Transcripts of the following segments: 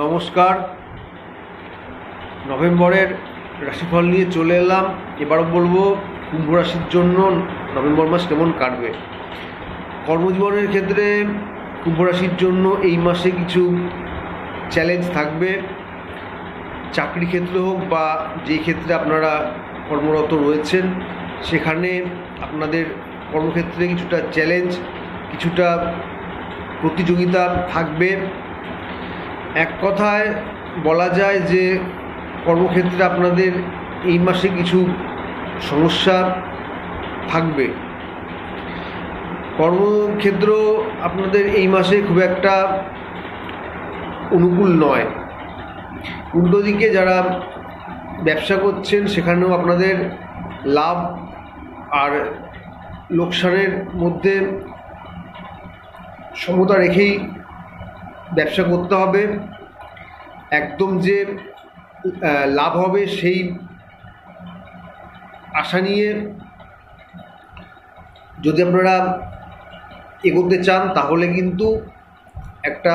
নমস্কার। নভেম্বরের রাশিফল নিয়ে চলে এলাম। এবারও বলবো কুম্ভ রাশির জন্য নভেম্বর মাস কেমন কাটবে। কর্মজীবনের ক্ষেত্রে কুম্ভ রাশির জন্য এই মাসে কিছু চ্যালেঞ্জ থাকবে। চাকরি ক্ষেত্রে হোক বা যেই ক্ষেত্রে আপনারা কর্মরত রয়েছেন সেখানে আপনাদের কর্মক্ষেত্রে কিছুটা চ্যালেঞ্জ, কিছুটা প্রতিযোগিতা থাকবে। এক কথায় বলা যায় যে কর্মক্ষেত্রে আপনাদের এই মাসে কিছু সমস্যা থাকবে। কর্মক্ষেত্র আপনাদের এই মাসে খুব একটা অনুকূল নয়। উল্টো দিকে যারা ব্যবসা করছেন সেখানেও আপনাদের লাভ আর লোকসানের মধ্যে সমতা রেখেই ব্যবসা করতে হবে। একদম যে লাভ হবে সেই আশা নিয়ে যদি আপনারা এগোতে চান তাহলে কিন্তু একটা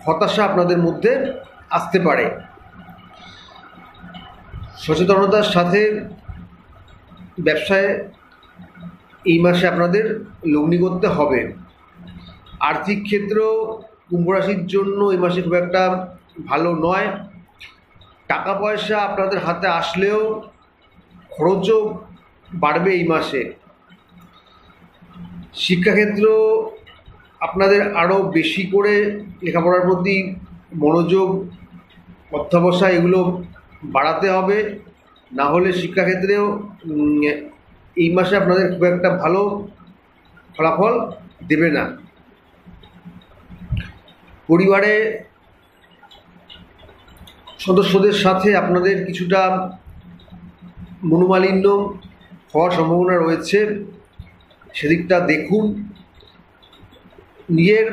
হতাশা আপনাদের মধ্যে আসতে পারে। সচেতনতার সাথে ব্যবসায় এই মাসে আপনাদের লগ্নি করতে হবে। আর্থিক ক্ষেত্র কুম্ভ রাশির জন্য এই মাসে খুব একটা ভালো নয়। টাকা পয়সা আপনাদের হাতে আসলেও খরচও বাড়বে এই মাসে। শিক্ষাক্ষেত্র আপনাদের আরও বেশি করে লেখাপড়ার প্রতি মনোযোগ, অধ্যবসায় এগুলো বাড়াতে হবে, না হলে শিক্ষাক্ষেত্রেও এই মাসে আপনাদের খুব একটা ভালো ফলাফল দেবে না। পরিবারে সদস্যদের সাথে আপনাদের কিছুটা মনোমালিন্য হওয়ার সম্ভাবনা রয়েছে, সেদিকটা দেখুন। নিজের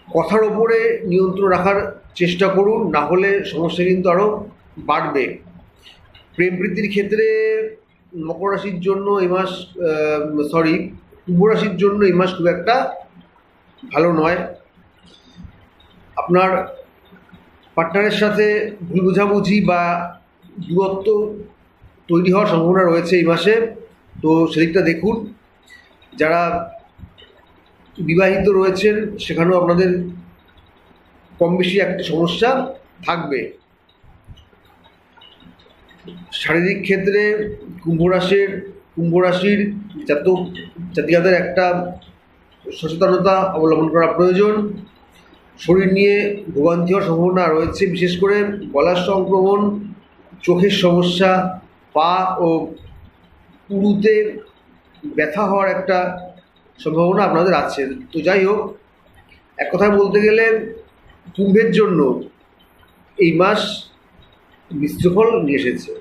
কথার ওপরে নিয়ন্ত্রণ রাখার চেষ্টা করুন, না হলে সমস্যা কিন্তু আরও বাড়বে। প্রেম প্রীতির ক্ষেত্রে মকর রাশির জন্য এই মাস কুম্ভ রাশির জন্য এই মাস খুব একটা ভালো নয়। আপনার পার্টনারের সাথে ভুল বোঝাবুঝি বা দূরত্ব তৈরি হওয়ার সম্ভাবনা রয়েছে এই মাসে, তো সেদিকটা দেখুন। যারা বিবাহিত রয়েছেন সেখানেও আপনাদের কম বেশি একটা সমস্যা থাকবে। শারীরিক ক্ষেত্রে কুম্ভ রাশির জাতিকাদের একটা সচেতনতা অবলম্বন করা প্রয়োজন। শরীর নিয়ে ভোগান্তি হওয়ার সম্ভাবনা রয়েছে, বিশেষ করে গলার সংক্রমণ, চোখের সমস্যা, পা ও পুরুতে ব্যথা হওয়ার একটা সম্ভাবনা আপনাদের আছে। তো যাই হোক, এক কথায় বলতে গেলে কুম্ভের জন্য এই মাস মিশ্র ফল নিয়ে এসেছে।